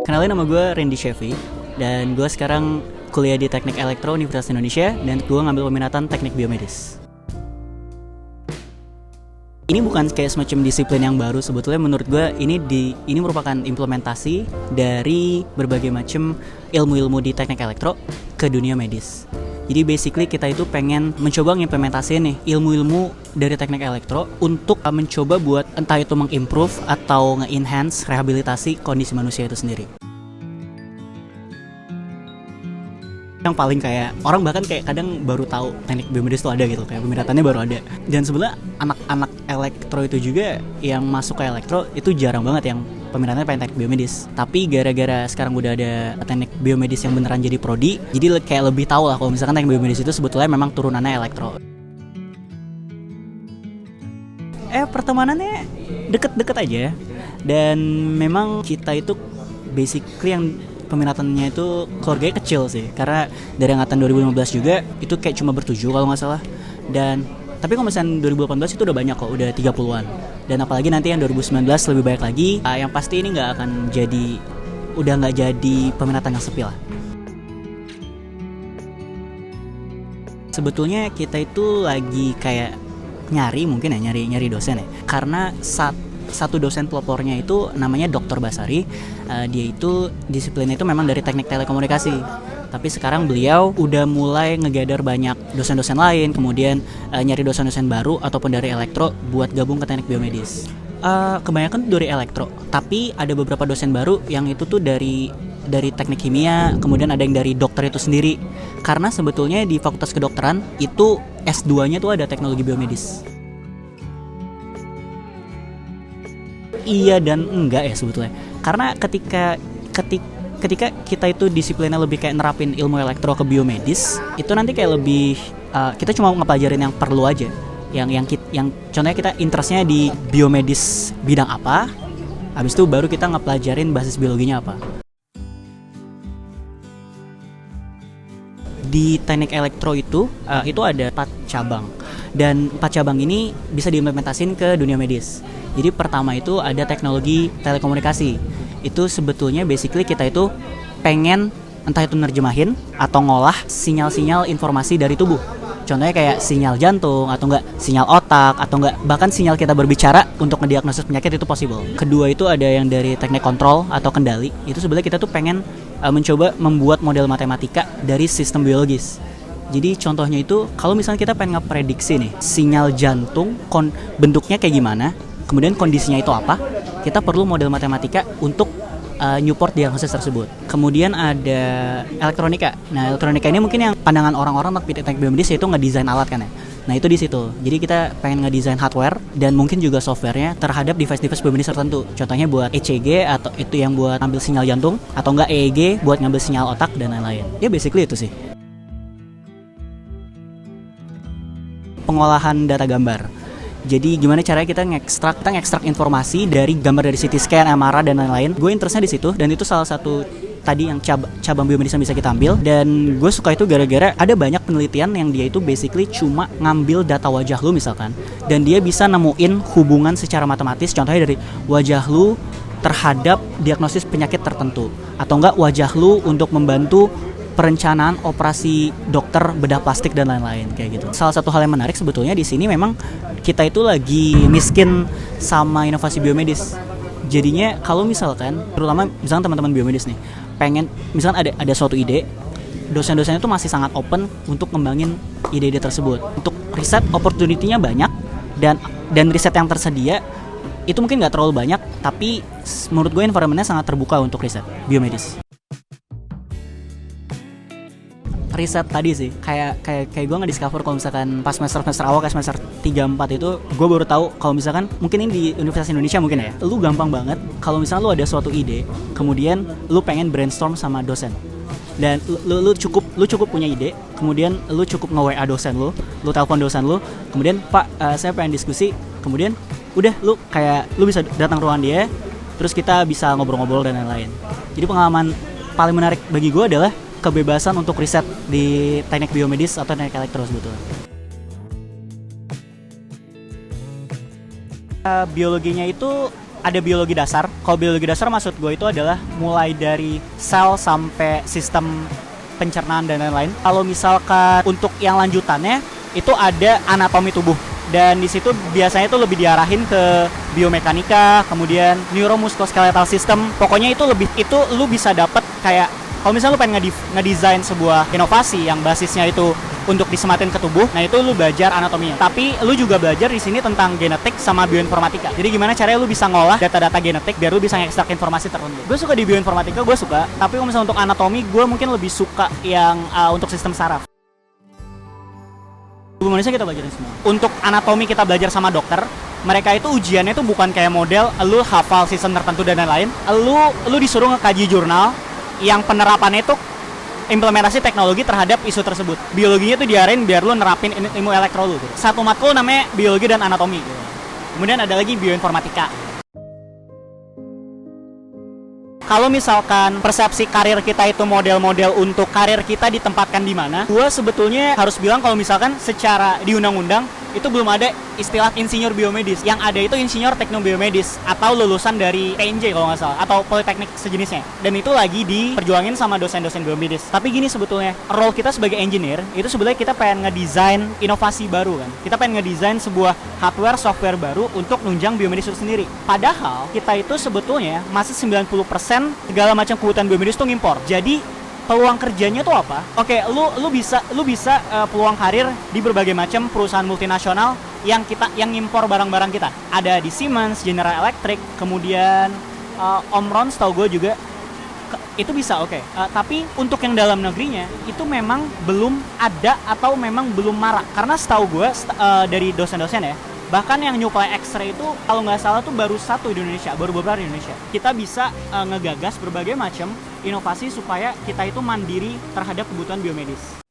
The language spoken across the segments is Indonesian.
Kenalin, nama gue Randy Chevy dan gue sekarang kuliah di Teknik Elektro Universitas Indonesia dan gue ngambil peminatan Teknik Biomedis. Ini bukan kayak semacam disiplin yang baru, sebetulnya menurut gue ini merupakan implementasi dari berbagai macam ilmu-ilmu di teknik elektro ke dunia medis. Jadi basically kita itu pengen mencoba ngimplementasiin nih ilmu-ilmu dari teknik elektro untuk mencoba buat entah itu mengimprove atau nge-enhance rehabilitasi kondisi manusia itu sendiri. Yang paling kayak orang bahkan kayak kadang baru tahu teknik biomedis itu ada gitu, kayak peminatannya baru ada. Dan sebenarnya anak-anak elektro itu juga yang masuk ke elektro itu jarang banget yang peminatannya pengen teknik biomedis. Tapi gara-gara sekarang udah ada teknik biomedis yang beneran jadi prodi, jadi kayak lebih tahu lah kalau misalkan teknik biomedis itu sebetulnya memang turunannya elektro. Pertemanannya deket-deket aja. Dan memang kita itu basically yang peminatannya itu keluarganya kecil sih, karena dari angkatan 2015 juga itu kayak cuma bertujuh kalau nggak salah. Dan tapi kalau misalnya 2018 itu udah banyak kok, udah 30-an. Dan apalagi nanti yang 2019 lebih banyak lagi. Yang pasti ini udah nggak jadi peminatan yang sepi lah. Sebetulnya kita itu lagi kayak nyari dosen ya, karena satu dosen pelopornya itu namanya Dr. Basari. Dia itu disiplinnya itu memang dari teknik telekomunikasi. Tapi sekarang beliau udah mulai ngegather banyak dosen-dosen lain, kemudian nyari dosen-dosen baru ataupun dari elektro buat gabung ke teknik biomedis. Kebanyakan dari elektro, tapi ada beberapa dosen baru yang itu tuh dari teknik kimia, kemudian ada yang dari dokter itu sendiri. Karena sebetulnya di Fakultas Kedokteran itu S2-nya tuh ada teknologi biomedis. Iya dan enggak ya sebetulnya. Karena ketika kita itu disiplinnya lebih kayak nerapin ilmu elektro ke biomedis, itu nanti kayak lebih kita cuma ngepelajarin yang perlu aja. Yang contohnya kita interestnya di biomedis bidang apa, habis itu baru kita ngepelajarin basis biologinya apa. Di teknik elektro itu ada 4 cabang. Dan 4 cabang ini bisa diimplementasin ke dunia medis. Jadi pertama itu ada teknologi telekomunikasi. Itu sebetulnya basically kita itu pengen entah itu nerjemahin atau ngolah sinyal-sinyal informasi dari tubuh. Contohnya kayak sinyal jantung atau enggak sinyal otak atau enggak bahkan sinyal kita berbicara untuk ngediagnosis penyakit itu possible. Kedua itu ada yang dari teknik kontrol atau kendali. Itu sebenarnya kita tuh pengen mencoba membuat model matematika dari sistem biologis. Jadi contohnya itu kalau misalnya kita pengen ngeprediksi nih sinyal jantung bentuknya kayak gimana, kemudian kondisinya itu apa, kita perlu model matematika untuk Newport diagnosis tersebut. Kemudian ada elektronika. Nah, elektronika ini mungkin yang pandangan orang-orang tentang teknik biomedis yaitu ngedesain alat kan ya. Nah, itu di situ. Jadi kita pengen ngedesain hardware dan mungkin juga softwarenya terhadap device-device biomedis tertentu. Contohnya buat ECG atau itu yang buat ngambil sinyal jantung atau enggak EEG buat ngambil sinyal otak dan lain-lain. Ya basically itu sih. Pengolahan data gambar. Jadi gimana caranya kita ngekstrak informasi dari gambar dari CT scan, MRI dan lain-lain. Gue interestnya di situ dan itu salah satu tadi yang cabang biomedis yang bisa kita ambil. Dan gue suka itu gara-gara ada banyak penelitian yang dia itu basically cuma ngambil data wajah lu misalkan, dan dia bisa nemuin hubungan secara matematis, contohnya dari wajah lu terhadap diagnosis penyakit tertentu, atau enggak wajah lu untuk membantu perencanaan operasi dokter bedah plastik dan lain-lain kayak gitu. Salah satu hal yang menarik sebetulnya di sini memang kita itu lagi miskin sama inovasi biomedis. Jadinya kalau misalkan terutama misalkan teman-teman biomedis nih pengen misalkan ada suatu ide, dosen-dosen itu masih sangat open untuk ngembangin ide-ide tersebut. Untuk riset opportunity-nya banyak dan riset yang tersedia itu mungkin nggak terlalu banyak, tapi menurut gue environment-nya sangat terbuka untuk riset biomedis. Riset tadi sih kayak gue nge-discover kalau misalkan pas semester awal kayak semester 3-4 itu gue baru tahu kalau misalkan mungkin ini di Universitas Indonesia mungkin ya, lu gampang banget kalau misalnya lu ada suatu ide kemudian lu pengen brainstorm sama dosen dan lu cukup punya ide, kemudian lu cukup nge-WA dosen lu telepon dosen lu, kemudian Pak saya pengen diskusi, kemudian udah lu bisa datang ruangan dia, terus kita bisa ngobrol-ngobrol dan lain-lain. Jadi pengalaman paling menarik bagi gue adalah kebebasan untuk riset di teknik biomedis atau teknik elektro sebetulnya. Biologinya itu ada biologi dasar. Kalau biologi dasar maksud gue itu adalah mulai dari sel sampai sistem pencernaan dan lain-lain. Kalau misalkan untuk yang lanjutannya itu ada anatomi tubuh. Dan di situ biasanya itu lebih diarahin ke biomekanika, kemudian neuromusculoskeletal system. Pokoknya itu lu bisa dapat kayak kalau misalnya lu pengen ngedesain sebuah inovasi yang basisnya itu untuk disematin ke tubuh, nah itu lu belajar anatominya. Tapi lu juga belajar di sini tentang genetik sama bioinformatika. Jadi gimana caranya lu bisa ngolah data-data genetik biar lu bisa ngekstrak informasi tertentu. Gue suka di bioinformatika, gue suka. Tapi kalau misalnya untuk anatomi, gue mungkin lebih suka yang untuk sistem saraf. Tubuh manusia kita belajarin semua. Untuk anatomi kita belajar sama dokter. Mereka itu ujiannya itu bukan kayak model lu hafal sistem tertentu dan lain-lain. Lu disuruh ngekaji jurnal yang penerapannya itu implementasi teknologi terhadap isu tersebut. Biologinya itu diarahin biar lu nerapin ilmu elektro lu. Satu matkul namanya biologi dan anatomi. Kemudian ada lagi bioinformatika. Kalau misalkan persepsi karir kita itu model-model untuk karir kita ditempatkan di mana, gue sebetulnya harus bilang kalau misalkan secara di undang-undang itu belum ada istilah insinyur biomedis. Yang ada itu insinyur teknobiomedis atau lulusan dari TNJ kalau nggak salah, atau politeknik sejenisnya. Dan itu lagi diperjuangin sama dosen-dosen biomedis. Tapi gini sebetulnya, role kita sebagai engineer itu sebenarnya kita pengen ngedesain inovasi baru kan. Kita pengen ngedesain sebuah hardware, software baru untuk nunjang biomedis itu sendiri. Padahal kita itu sebetulnya masih 90% segala macam kebutuhan biomedis itu ngimpor. Jadi peluang kerjanya tuh apa? Oke, lu bisa peluang karir di berbagai macam perusahaan multinasional yang ngimpor barang-barang kita. Ada di Siemens, General Electric, kemudian Omron setahu gue juga itu bisa oke. Tapi untuk yang dalam negerinya itu memang belum ada atau memang belum marak. Karena setahu gue dari dosen-dosen ya, bahkan yang nyuplai X-ray itu kalau nggak salah tuh baru satu di Indonesia, baru beberapa di Indonesia. Kita bisa ngegagas berbagai macam inovasi supaya kita itu mandiri terhadap kebutuhan biomedis.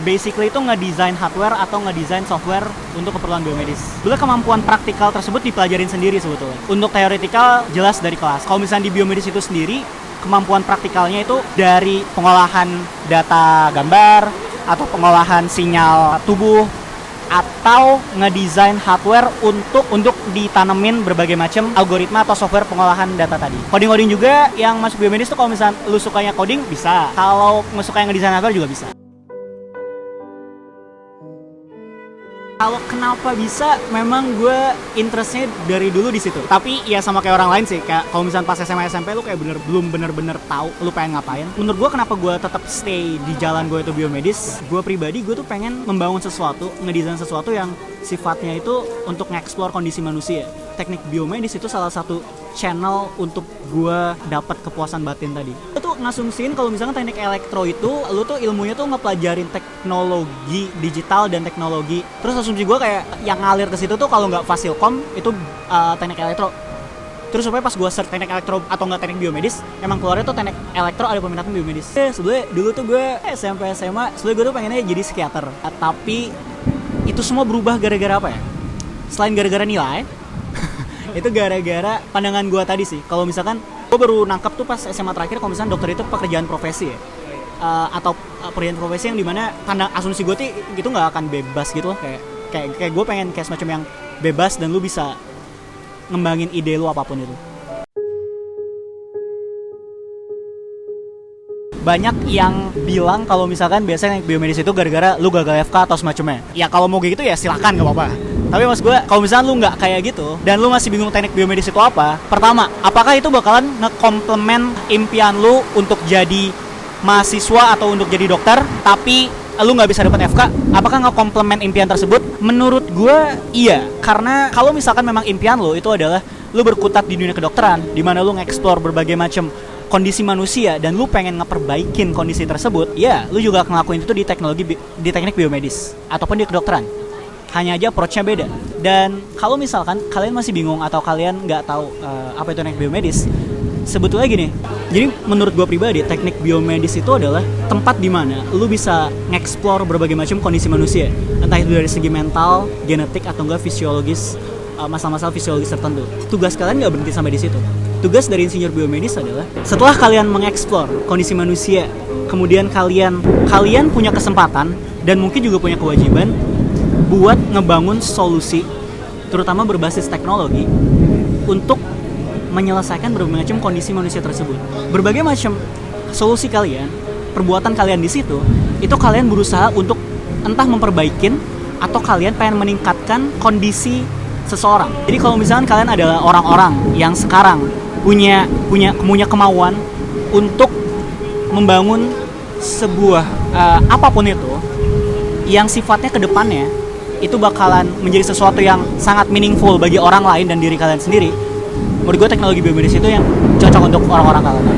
Basically itu ngedesain hardware atau ngedesain software untuk keperluan biomedis. Bila kemampuan praktikal tersebut dipelajarin sendiri sebetulnya. Untuk teoretikal jelas dari kelas. Kalau misalnya di biomedis itu sendiri, kemampuan praktikalnya itu dari pengolahan data gambar atau pengolahan sinyal tubuh atau ngedesain hardware untuk ditanemin berbagai macam algoritma atau software pengolahan data tadi. Coding juga yang masuk biomedis tuh kalau misalnya lu sukanya coding bisa. Kalau nggak suka yang ngedesain hardware juga bisa. Kalau kenapa bisa, memang gue interestnya dari dulu di situ. Tapi ya sama kayak orang lain sih, kayak kalau misalnya pas SMA SMP lu kayak belum bener-bener tahu lu pengen ngapain. Menurut gue kenapa gue tetap stay di jalan gue itu biomedis, gue pribadi gue tuh pengen membangun sesuatu, ngedesain sesuatu yang sifatnya itu untuk nge-explore kondisi manusia. Teknik biomedis itu salah satu channel untuk gue dapat kepuasan batin tadi. Lu tuh ngasumsiin kalau misalnya teknik elektro itu, lu tuh ilmunya tuh ngepelajarin teknologi digital dan teknologi. Terus asumsi gue kayak yang ngalir ke situ tuh kalau nggak Fasilkom itu teknik elektro. Terus supaya pas gue search teknik elektro atau nggak teknik biomedis, emang keluarnya tuh teknik elektro ada peminatan biomedis. Sebenarnya dulu tuh gue SMP SMA, sebenarnya gue tuh pengennya jadi psikiater. Tapi itu semua berubah gara-gara apa ya? Selain gara-gara nilai, itu gara-gara pandangan gue tadi sih. Kalau misalkan gue baru nangkep tuh pas SMA terakhir kalau misalkan dokter itu pekerjaan profesi ya, atau pekerjaan profesi yang dimana asumsi gue tuh gitu nggak akan bebas gitu loh. Kayak gue pengen kayak semacam yang bebas dan lu bisa ngembangin ide lu apapun itu. Banyak yang bilang kalau misalkan biasanya biomedis itu gara-gara lu gagal FK atau semacamnya. Ya kalau mau kayak gitu ya silakan, gak apa-apa. Tapi mas gue, kalau misalnya lu nggak kayak gitu dan lu masih bingung teknik biomedis itu apa, pertama, apakah itu bakalan nge-complement impian lu untuk jadi mahasiswa atau untuk jadi dokter, tapi lu nggak bisa dapat FK? Apakah nge-complement impian tersebut? Menurut gue, iya. Karena kalau misalkan memang impian lu itu adalah lu berkutat di dunia kedokteran, di mana lu nge-explore berbagai macam kondisi manusia dan lu pengen ngeperbaikin kondisi tersebut, ya lu juga ngelakuin itu di teknik biomedis ataupun di kedokteran. Hanya aja approach-nya beda. Dan kalau misalkan kalian masih bingung atau kalian nggak tahu apa itu teknik biomedis, sebetulnya gini. Jadi menurut gue pribadi, teknik biomedis itu adalah tempat di mana lu bisa nge-explore berbagai macam kondisi manusia. Entah itu dari segi mental, genetik atau enggak fisiologis, masalah-masalah fisiologis tertentu. Tugas kalian nggak berhenti sampai di situ. Tugas dari insinyur biomedis adalah setelah kalian mengeksplor kondisi manusia, kemudian kalian punya kesempatan dan mungkin juga punya kewajiban buat ngebangun solusi terutama berbasis teknologi, untuk menyelesaikan berbagai macam kondisi manusia tersebut. Berbagai macam solusi kalian, perbuatan kalian di situ, itu kalian berusaha untuk entah memperbaikin atau kalian pengen meningkatkan kondisi seseorang. Jadi kalau misalkan kalian adalah orang-orang yang sekarang punya kemauan untuk membangun sebuah apapun itu yang sifatnya ke depannya itu bakalan menjadi sesuatu yang sangat meaningful bagi orang lain dan diri kalian sendiri, menurut gue teknologi biomedis itu yang cocok untuk orang-orang kalian.